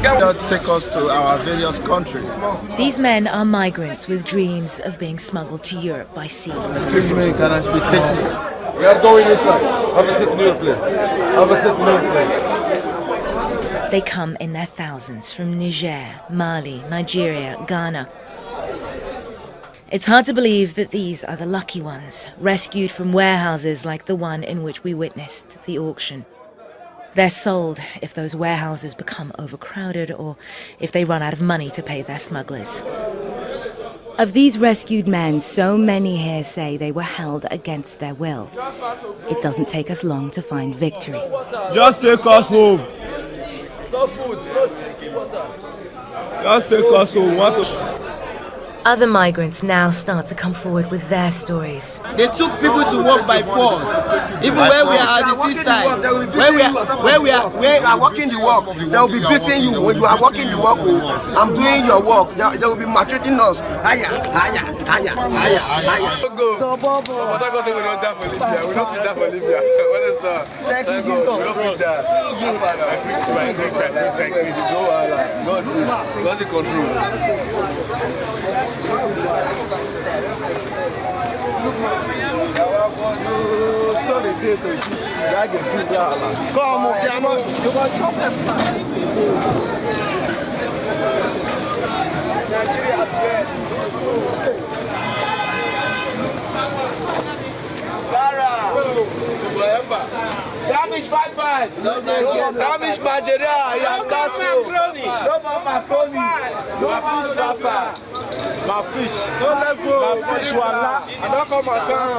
Just take us to our various countries. These men are migrants with dreams of being smuggled to Europe by sea. Excuse me, can I speak to We are going inside. Have a seat in your place. Have a seat in your place. They come in their thousands from Niger, Mali, Nigeria, Ghana. It's hard to believe that these are the lucky ones, rescued from warehouses like the one in which we witnessed the auction. They're sold if those warehouses become overcrowded or if they run out of money to pay their smugglers. Of these rescued men, so many here say they were held against their will. It doesn't take us long to find victory. Just take us home. No food, no drinking water. Just take us home. Other migrants now start to come forward with their stories. They took people to work by force. Even when we are at the seaside, when we are working the work, they will be beating you. When you are working the work, I'm doing your work. They will be maltreating us. Higher. So, Bobo. We don't die for Libya. We don't die for Libya. What is that? Thank you, Jesus. We don't die. God in control. Nigeria best. Damage 5-5. Damage Nigeria. Yes, Castle. No more macaroni. No fish papa. My fish. No level. My fish wala. I don't come at all.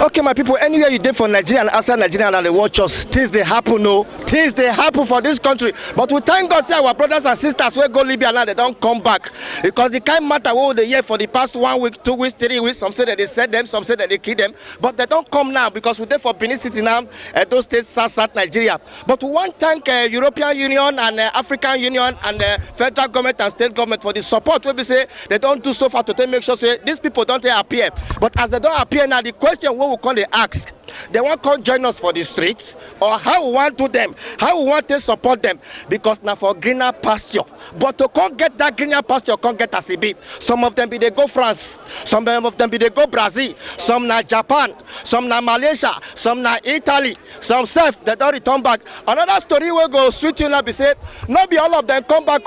Okay, my people, anywhere you did for Nigeria and outside Nigeria and they watch us, things they happen, no. Things they happen for this country. But we thank God, say our brothers and sisters who go Libya now, they don't come back. Because the kind matter what they hear for the past 1 week, 2 weeks, 3 weeks, some say that they set them, some say that they kill them. But they don't come now because we're there for Benin City now, those states, South Nigeria. But we want to thank European Union and African Union and federal government and state government for the support. We say they don't do so far to make sure say these people don't appear. But as they don't appear now, the question what we call they ask, they want to join us for the streets or how we want to them, how we want to support them because now for greener pasture. But to can't get that greener pasture, can't get as a bit. Some of them be they go France, some of them be they go Brazil, some na Japan, some na Malaysia, some na Italy, some self they don't return back. Another story will go sweet you now be said, not be all of them come back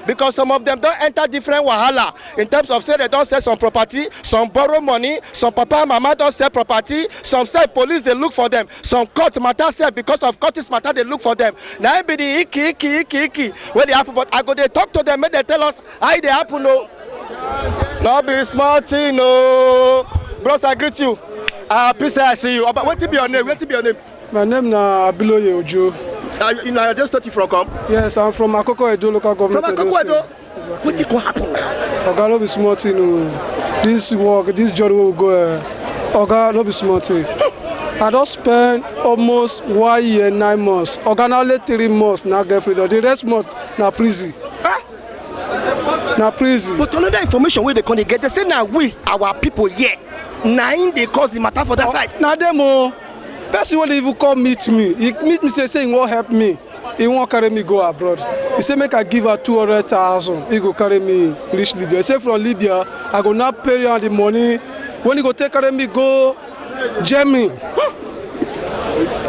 because some of them don't enter different wahala in terms of say they don't sell some property, some borrow money, some papa and mama don't sell property, some self police they look for them, some court matter self because of court's matter they look for them. Now be the icky where they happen, but I go they talk to them, make they tell us how they happen. No, not be smart, no. Bros, I greet you. Peace, I see you. But what to be your name? What to be your name? My name na Abiloye Ojo. You know, just 30 from come. Yes, I'm from Akoko Edo local government. From Akoko Edo. What can happen? Oga, no be smart, this work, this journey will go. Oga, no be smart. I don't spend almost 1 year, 9 months. Oga, now only 3 months now get freedom. The rest months na prison. Na prison. But another information where they can get, they say now we, our people here, nine they cause the matter for that side. Now them person when they even come meet me, he meet me say he won't help me. He won't carry me go abroad. He say make I give her 200,000. He go carry me reach Libya. He say from Libya, I go now pay you the money. When he go take carry me go Germany.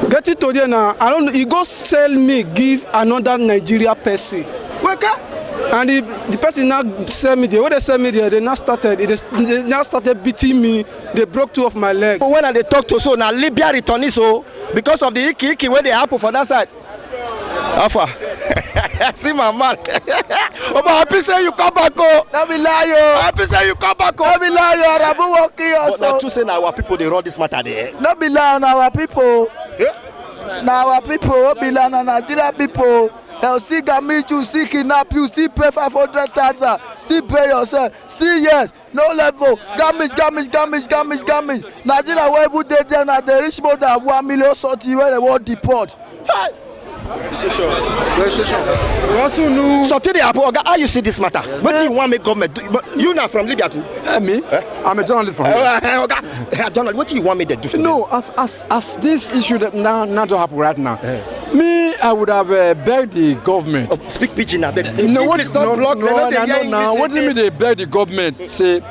Get it to there now. I don't know. He go sell me, give another Nigeria person. And the person now sell me there. When they sell me there, they now started beating me. They broke 2 of my legs. When they talk to so now Libya returning so because of the icky where they happen for that side. Alpha. See my man. Oh, but happy say you come back. Don't be lie. Happy say you come back. Don't be lie. Rabu working also. But to say now our people they run this matter there. Don't be lie on our people. Yeah. Now our people, don't be lie on Nigeria people. They'll still meet you, still kidnap you, still pay 500,000, still pay yourself, still yes, no level, damage. Nigeria where would they then at the rich more than 1 million sortie where they want deport. We also know. So today, Oga, how you see this matter? What do you want me government do? But you not from Libya too? Me? I'm a journalist from here. Oga, journalist, what do you want me to do? No, as this issue that now don't happen right now. Me, I would have begged the government. Oh, speak pidgin now. No, what? No. What do you mean they beg the government? Say,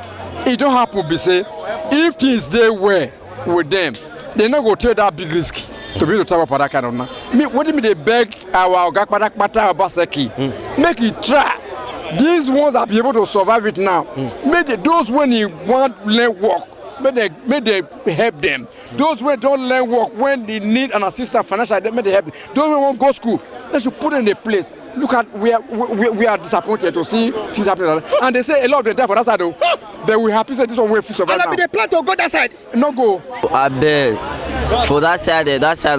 it don't happen. Be say, if things they were with them, they not go take that big risk to be to talk about that kind of now. Me, what do you mean they beg our Gakpadak Pata Baseki? Make it try. These ones are be able to survive it now. Make those when you want learn work. May they help them. Those who don't learn work, when they need an assistant financial, may they help them. Those who won't go to school, they should put in a place. Look at we are disappointed to see things happening. And they say a lot of them die for that side though. But we happy say this one will survive now. And they plan to go that side. No go. I beg. For that side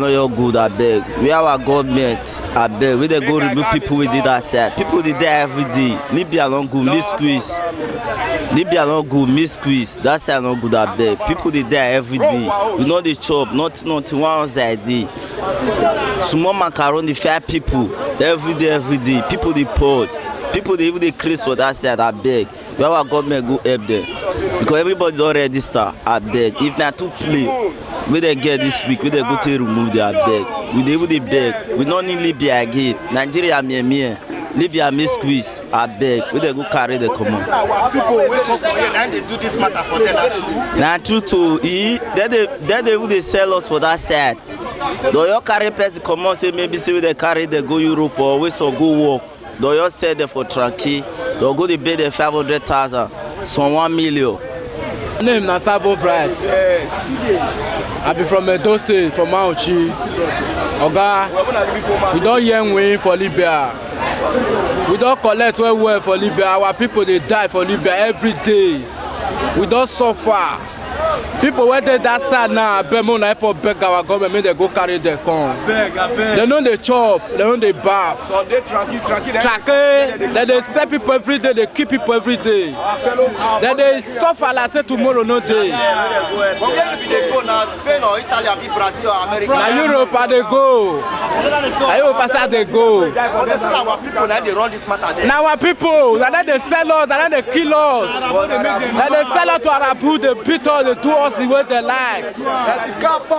not your good, I beg. We have our government, I beg. We they go remove people with that side. People did there every day. Libya don't go miss squeeze. Libya don't go miss squeeze. That side not good, I beg. People did there every day. We know the chop, not 1 side day. Small macaroni, fair people. Every day. People they poured. People they even decrease for that side, I beg. We have our government go help them. Because everybody don't register, I beg. If not to play, we they get this week, we they go to remove the beg. We they even beg. We don't need Libya again. Nigeria me. Libya me squeeze, I beg. We they go carry the command. People wake up for you and they do this matter for them actually. Now true to they sell us for that side. Do you carry person command say maybe say they carry they go Europe or we so go work. Do you sell them for tranquil? Do go they pay them 500,000, some 1 million. My name is Sabo Bright. I be from Edo State, from Mauchi. Oga, we don't young win for Libya. We don't collect well for Libya. Our people they die for Libya every day. We don't suffer. People where they that side now, Bemo na for beg our government, make they go carry their corn. They know they chop, they know they bath. So they tranquil. Then they sell people every day, they keep people every day. Then they suffer like say tomorrow no day. Spain or Italy, Brazil or America. Now Europe they go. Europe side they go. Our people now they run this matter. Now our people, and then they sell us, and then they kill us. Then they sell us to Arabu, they beat us, they do us the way they like.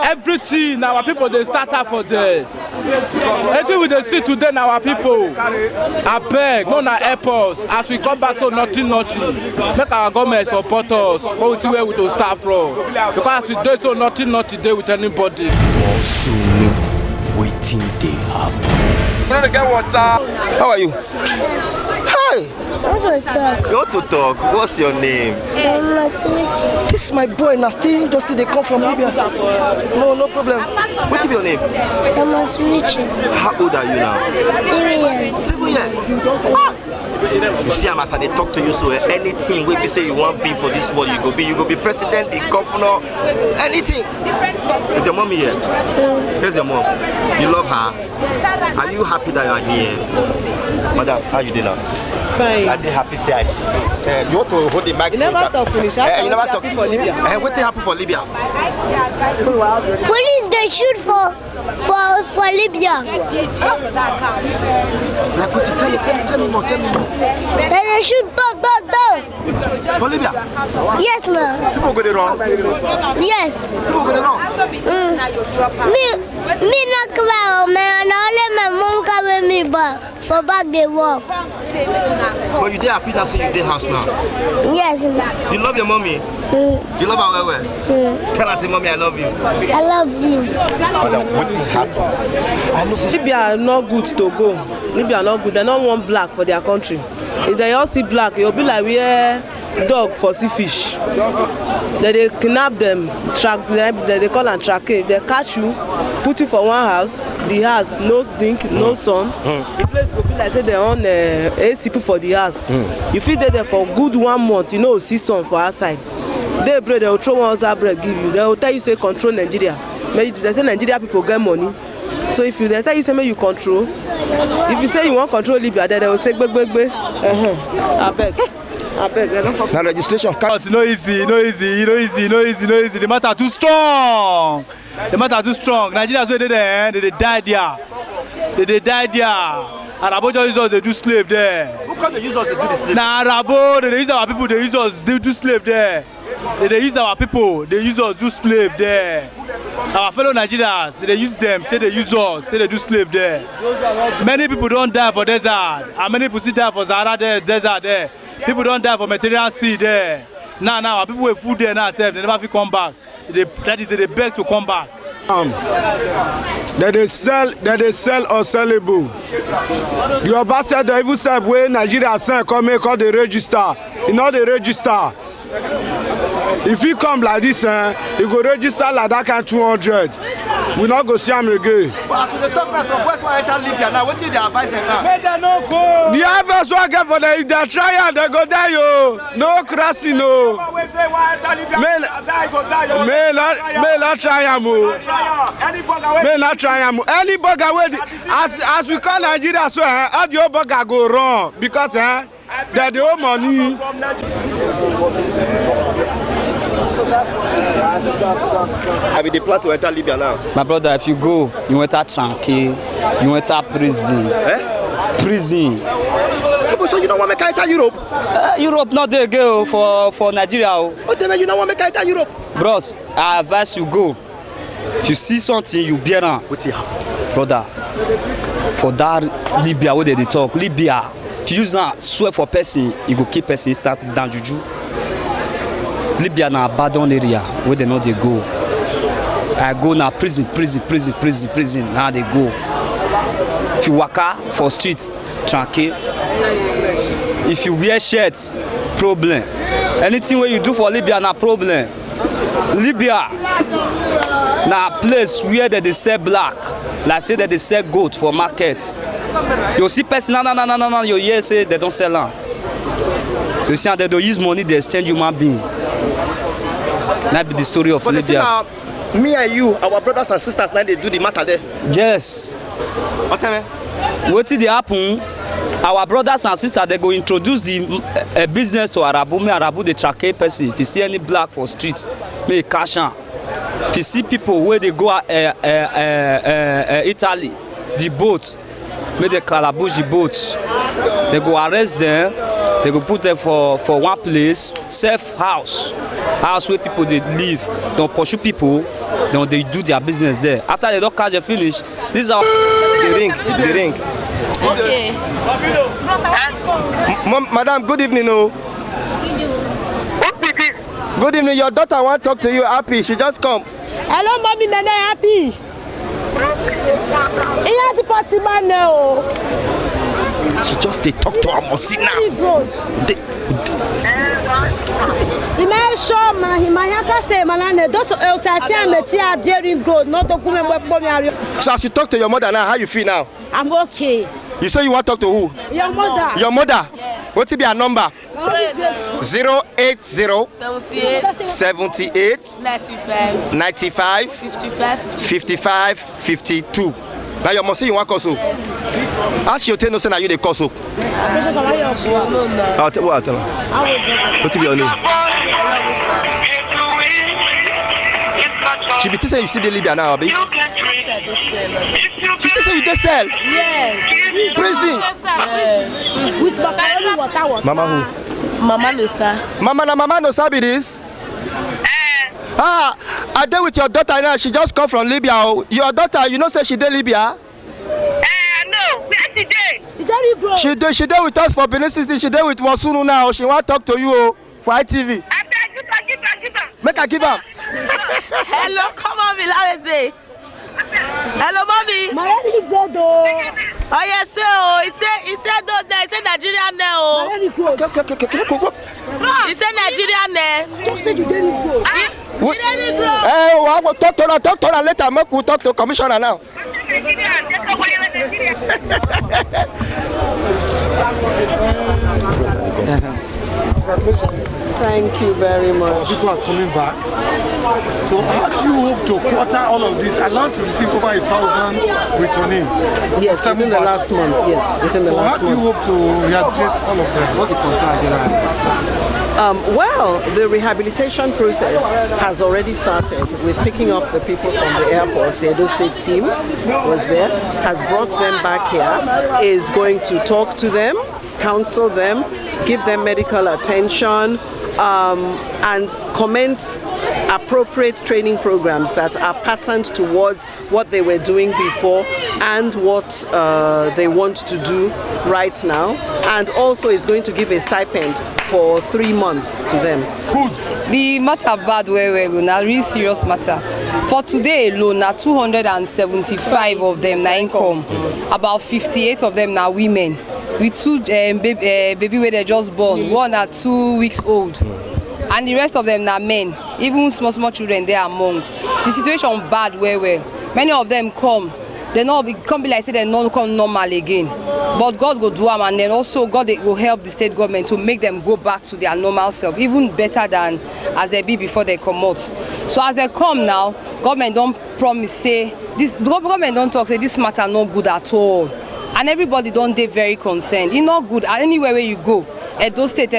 Everything, our people they start up for them. Anything we they see today, now our people, I beg, no na help us. As we come back, so nothing. Make our government support us. But we see where we don't start from. Because as we do so nothing today with anybody. Soon, waiting they happen. You know the guy water. How are you? Hi. I want to talk. You want to talk? What's your name? This is my boy, Nasty. Just they come from Libya. No problem. What is your name? Thomas Richie. How old are you now? 7 years. 7 years. You see, I'm as they talk to you, so anything we say you want be for this world, you go be president, the governor, anything. Is your mom here? Here's your mom. You love her. Are you happy that you are here? Madam, how you doing now? Fine. Are they happy say I see you? You want to hold the mic? You never talk finish. You never talk for Libya. What happened for Libya? Police they shoot for Libya. Like what? Tell me more. Then they shoot dog. For Libya? Yes, man. People go the wrong. Yes. People go the wrong. Me not come man. Only my mom carry me back for back the war. But you dey happy that say you dey house now? Yes. You love your mommy? You love her well? Tell her say mommy I love you. I love you. But what things happen? I know Libya are not good to go. Libya are not good. They don't want black for their country. If they all see black, you'll be like dog for see fish. Then they kidnap them, track them, they call and track it. If they catch you, put you for one house, the house, no zinc, no sun. The place will be like say they own 8 people for the house. You feed there for good 1 month, you know, see sun for outside. They bread, they will throw one other bread, give you. They will tell you say control Nigeria. They say Nigeria people get money. So if they tell you say you control, if you say you want control Libya, then they will say beg. I beg, they don't fuck. Now registration. No easy. The matter too strong. Nigerians where they die there. They die there. Arabo just use us, they do slave there. Who come they use us to do the slave? Nah, Arabo, they use our people, they use us, they do slave there. They use our people, they use us, do slave there. Our fellow Nigerians, they use them, they use us, they do slave there. Many people don't die for desert, and many people still die for Sahara desert there. People don't die for Mediterranean Sea there. Now, our people with food there now, they never fit come back. That is, they beg to come back. That they sell unsellable. The ambassador even said when Nigeria send come make all the register. You know the register. If he come like this, he go register like that kind 200. We not go see him again. But as the top person, where's why enter Libya now? What did they advise them now? May they no go. The advice I get for them, if they try and they go die, yo. No crashing, no. May not try am, may not try am. Any burger wey as we call Nigeria, so all the old burger go wrong because they the old money. I mean, they plan to enter Libya now. My brother, if you go, you enter tranquil, you enter prison. Prison. So you don't want to enter Europe? Europe not there go for Nigeria. What you don't want to enter Europe? Bros, I advise you go. If you see something, you bear on. What's it happen? Brother, for that Libya where they talk, Libya, to use that swear for person, you go keep person start down juju. Libya na abandoned area where they know they go. I go now prison. Now they go. If you waka for streets, tranquil. If you wear shirts, problem. Anything where you do for Libya na problem. Libya na place where they sell black, like say that they sell goat for market. You see person no, you hear say they don't sell land. You see they don't use money, they exchange human being. That be the story of Libya. Now, me and you, our brothers and sisters, now they do the matter there. Yes. What did happen? Our brothers and sisters, they go introduce the business to Arabu. Me Arabu, they track a person. If you see any black for streets, me cash on. If you see people where they go Italy, the boat, me they calabush the boats. They go arrest them. They go put them for one place, safe house where people they live. Don't pursue people. They do their business there. After they don't catch the finish, this is our the ring. Okay. Madam, good evening. Good evening. Your daughter want to talk to you. Happy. She just come. Hello, mommy. Nana, happy. She just they talk to her Mosina. So as you talk to your mother now, how you feel now? I'm okay. You say you want to talk to who? Your mother. Your mother? Yes. What's be her number? 080 78 95 55 52. Now your mom say you want call so. Ask your ten no say na you dey call so. I'll tell her. What be your name? She be saying you still in Libya now, baby. She say you dey sell. Yes. Prison. Yes. With macaroni water. Mama who? Mama Nosa. Mama Nosa be this? I dey with your daughter now. She just come from Libya. Your daughter, you know say she dey Libya? No. Where she dey? She dey with us for Benin City. She dey with Wasunu now. She want talk to you for ITV. Give her. Make her give her. Hello, come on, Milaweze. Hello, mommy. Marani Brodo. Oh yes, he said don't there. He said Nigerian now. Marani Brodo. He said Nigerian now. Don't say you didn't go. Talk to her later. Make we talk to commissioner now. Congratulations. Thank you very much. People are coming back. So how do you hope to quarter all of this? I learned to receive over 1,000 returning. Yes, within the last month. Yes, within the last month. So how do you hope to rehabilitate all of them? What's the concern generally? Well, the rehabilitation process has already started with picking up the people from the airport. The Edo State team was there, has brought them back here, is going to talk to them, counsel them, give them medical attention, and commence appropriate training programs that are patterned towards what they were doing before and what they want to do right now. And also it's going to give a stipend for 3 months to them. The matter bad where na really serious matter. For today alone, na 275 of them na income. About 58 of them na women. With 2 baby where they just born, 1 are 2 weeks old. And the rest of them na men. Even small children they are among. The situation bad where many of them come. They not come be like say they not come normal again. But God will do them, and then also God will help the state government to make them go back to their normal self, even better than as they be before they come out. So as they come now, government don't promise say this. Government don't talk say this matter not good at all, and everybody don't they very concerned. It's not good anywhere where you go. Edo State,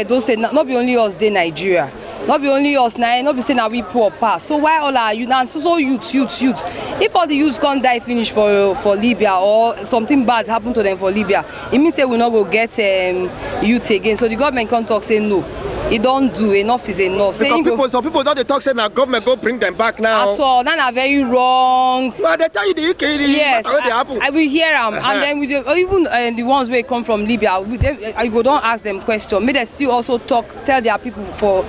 not be only us dey Nigeria. Not be only us now, not be saying that we poor pass. So why all our youth and so youth. If all the youths can't die finish for Libya or something bad happen to them for Libya, it means they will not go get youth again. So the government can't talk say no. It don't do enough is enough. Because some people don't talk say now government go bring them back now. At all, that are very wrong. But they tell you the UK. Yes, I will hear them, and then even the ones where come from Libya, I go don't ask them question. May they still also tell their people for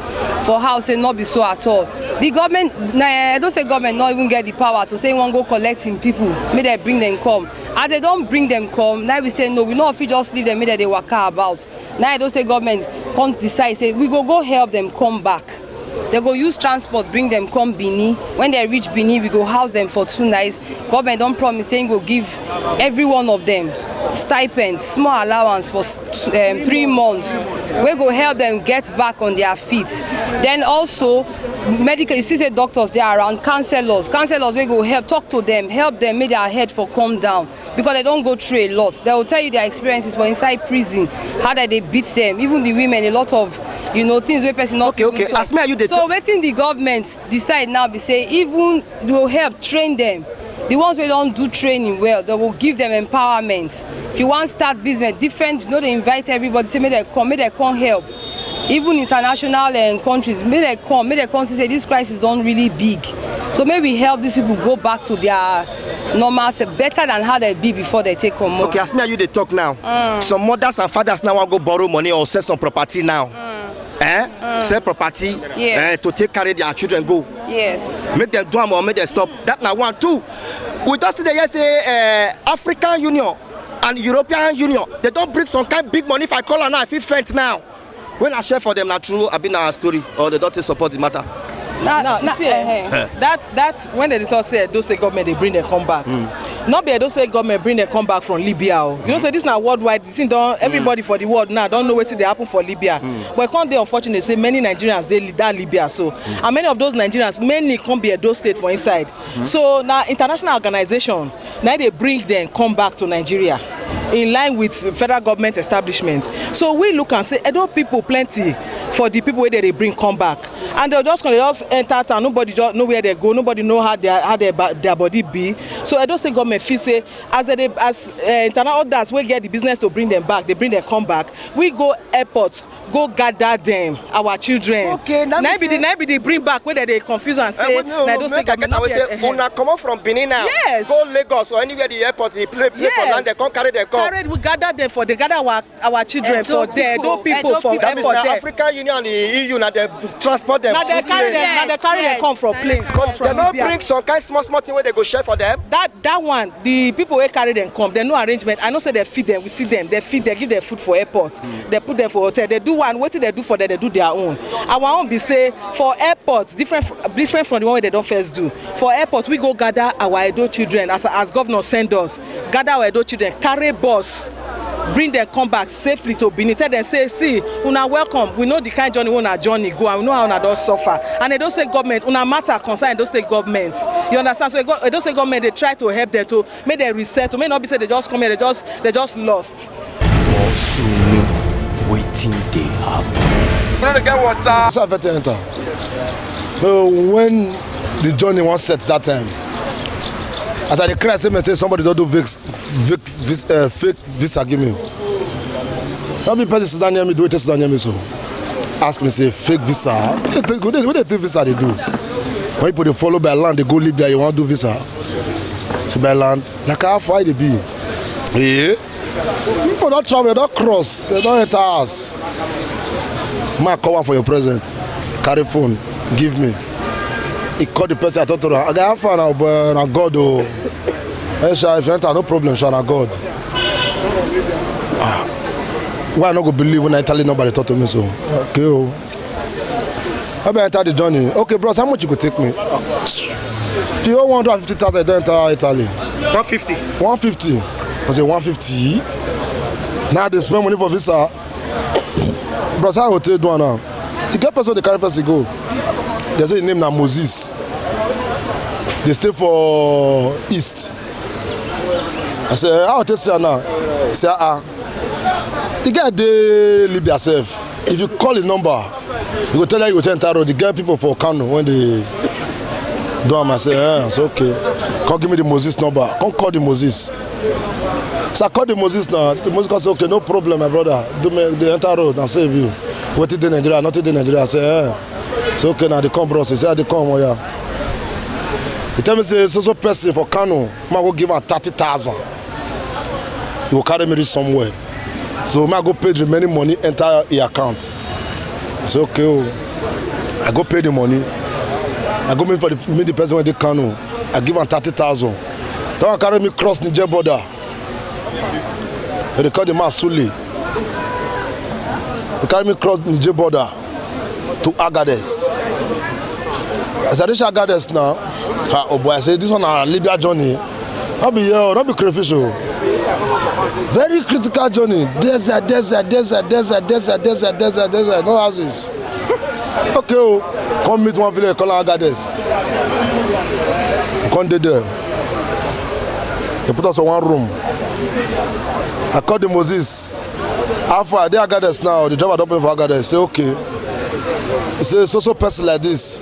how say not be so at all. The government, I don't say government not even get the power to say one go collecting people. May they bring them come. As they don't bring them come, now we say no. We know if we just leave them, may they waka about. Now I don't say government can't decide say we go help them come back. They go use transport, bring them come Bini. When they reach Bini, we go house them for 2 nights. Government don't promise saying go give every one of them stipends, small allowance for 3 months. We go help them get back on their feet. Then also medical, you see say doctors they are around, counselors we go help talk to them, help them make their head for calm down, because they don't go through a lot. They will tell you their experiences for inside prison, how that they beat them, even the women, a lot of things where person not okay. So waiting the government decide now be say even they will help train them. The ones who don't do training well, they will give them empowerment. If you want to start business different, they invite everybody, say may they come help. Even international countries, may they come say this crisis don't really big. So maybe help these people go back to their normal self, better than how they be before they take home. Okay, as me and you they talk now. Some mothers and fathers now want to go borrow money or sell some property now. Sell property to take carry their children go. Yes. Make them do them or make them stop. That now 1, 2. We just see the say African Union and European Union. They don't bring some kind of big money. If I call her now, I feel faint now. When I share for them, not true, I've been our story or they don't support the matter. That's when the editor said those state government they bring them come back. Not be those state government bring them come back from Libya. You know, say this now worldwide. This everybody for the world now don't know what they happen for Libya. But can't they unfortunately say many Nigerians they that Libya. So and many of those Nigerians mainly can't be a those state for inside. So now international organization now they bring them come back to Nigeria in line with federal government establishment. So we look and say Edo people plenty for the people where they bring come back. And they're just enter town, nobody just know where they go, nobody know how their body be. So Edo State government feel say as internal orders we get the business to bring them back, they bring them come back. We go airport, go gather them, our children. Okay, now be they bring back whether they confuse and say Edo State government. Una come out from Benin now. Yes. Go Lagos or anywhere the airport they play for land, they can't carry their car. We gather them for they gather our children for there. Those people from that airport means the there. African Union and the EU now they transport them. Now they carry them. Now they carry them come from plane. They don't bring some kind small thing where they go share for them. That one, the people who carry them come, there's no arrangement. I know say they feed them. We see them. They feed. They give them food for airport. They put them for hotel. They do one. What they do for them? They do their own. Our own be say for airport different from the one where they don't first do. For airport we go gather our Edo children as governor send us. Gather our Edo children. Carry bus. bring them come back safely to Benin. Tell them say, see, una welcome. We know the kind journey una journey go, and we know how una don suffer. And Edo State government, una matter concern Edo State government. You understand? So Edo State government, they try to help them to make them reset. To may not be say they just come here, they just lost. Sunu, waiting they happen. You know the guy water. It's enter. When the journey was set that time, as I cry, say somebody don't do fake visa give me. How many person sit down near me do it sit down near me so? Ask me say fake visa. What they do visa they do? When people they follow by land, they go Libya, you want to do visa? So by land, like how far they be? Yeah. People don't travel, they don't cross, they don't enter us. Man, call one for your present. Carry phone, give me. He called the person, I talked to her. I got far now, but now God, oh. If you enter, no problem, Shana God. Why I not go believe when I tell you nobody talk to me so? Okay, oh. How about enter the journey? Okay, bros, how much you could take me? If you owe 150,000, I don't enter Italy. 150. 150. I say 150. Now they spend money for visa. Bros, how hotel do now? You get person the carry person go. There's a name now Moses. They stay for East. I say, how hotel say now? Say you get the Libya self. If you call his number, he will tell you go to enter road. You get people for Kano when they do am. I say, it's okay. Come give me the Moses number. Come call the Moses. So I call the Moses now. The Moses can say, okay, no problem, my brother. Do me the enter road and save you. What did Nigeria? Not in Nigeria. I say, it's okay now. They come, bros. He say, they come, oh yeah. He tell me say, so person for Kano. I go give him 30,000. He will carry me reach somewhere. So I go pay the remaining money, enter the account. It's okay. Oh. I go pay the money. I go meet the person when they Kano. I give him 30,000. Then carry me cross Niger border. They call the man Suli. They carry me cross Niger border to Agadez. As I reach Agadez now, oh boy, I say this one a Libya journey. Not be here, not be crayfish. Very critical journey. Desert, no houses. Okay, oh, come meet one village called Agadez. Come there. They put us in one room. I called the Moses. How far? They Agadez now. The driver don't pay for Agadez. Say okay. He says so person like this.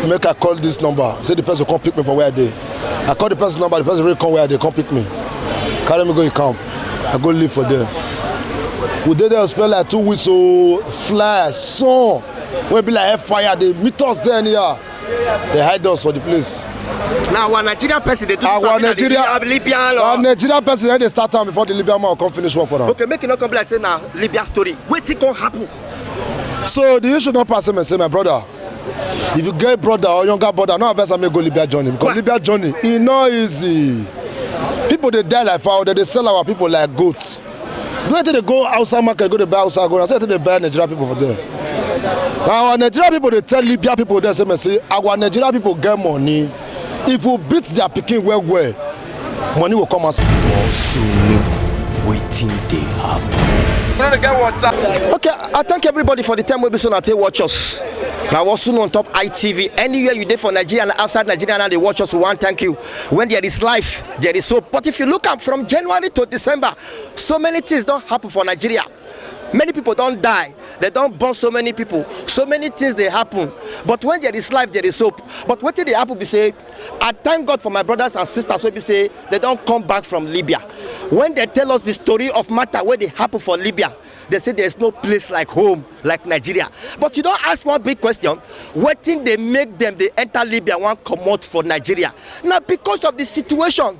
Make I call this number. Say the person come pick me for where they. I call the person number. The person really come where they come pick me. Carry me go in camp. I go live for them. We did there spend like 2 weeks so fly, sun. When be like fire, they meet us there and here. They hide us for the place. Now our Nigerian person they do our Libyan or Nigerian person they start time before the Libyan man come finish work for them. Okay, make it not come like say now Libya story. Wait it can happen. So the issue not pass him and say my brother. If you get brother or younger brother, no advice I may go Libya journey because Libya journey it's not easy. People they die like fowl, they sell our people like goats. Don't they go outside market, go to buy outside go. I say they buy Nigerian people for there. Now our Nigerian people they tell Libya people they say our Nigerian people get money. If we beat their picking well, money will come as Sunu, waiting they happen. You know the guy water. Okay, I thank everybody for the time we be so they watch us. Now what's soon on top ITV. Anywhere you there for Nigeria and outside Nigeria and they watch us, we want thank you. When there is life, there is hope. But if you look up from January to December, so many things don't happen for Nigeria. Many people don't die. They don't burn so many people. So many things they happen. But when there is life, there is hope. But what did they happen? Be say, I thank God for my brothers and sisters. So be say they don't come back from Libya. When they tell us the story of matter where they happen for Libya, they say there's no place like home, like Nigeria. But you don't ask one big question. What thing they make them, they enter Libya, one come out for Nigeria? Now because of the situation.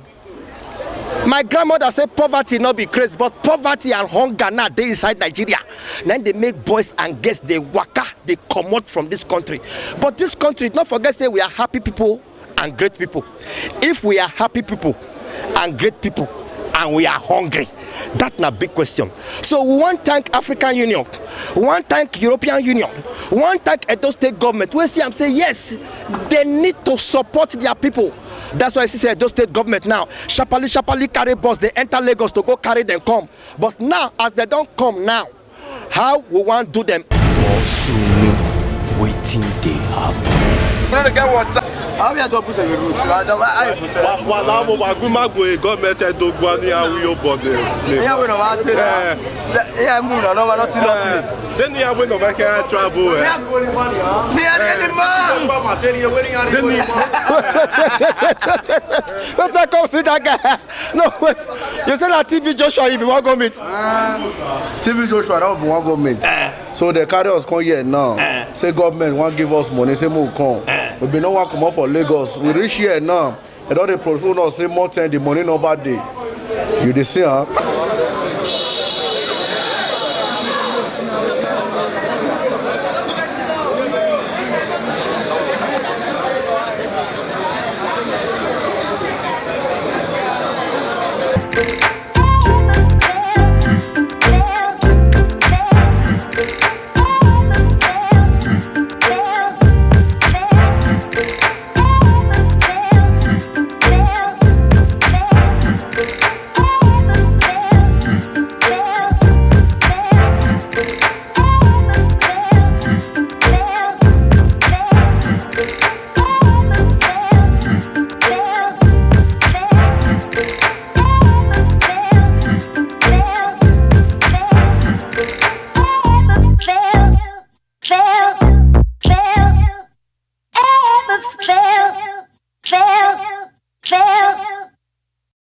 My grandmother said poverty not be crazy, but poverty and hunger now they inside Nigeria. Then they make boys and girls, they waka, they come out from this country. But this country, don't forget say we are happy people and great people. If we are happy people and great people and we are hungry, that's a big question. So we want to thank African Union, we want to thank European Union, we want to thank Edo State government. We see them say yes, they need to support their people. That's why I see those state government now sharply carry bus, they enter Lagos to go carry them come. But now, as they don't come now, how we want to do them? Bosumu, waiting they happen. You know the guy what's how we are going to push a route? I push a route. Government do Guani and we open the. Yeah, we don't yeah, I'm not. Then you have no back travel. Let's not confuse that guy. No, wait. You said that TV Joshua if you want to go meet. TV Joshua, that want to go meet. So the carry us come here now. Say government want give us money. Say more come. We be no one come up for Lagos. We reach here now. And all the produce us say more time the money nobody. You dey see, huh?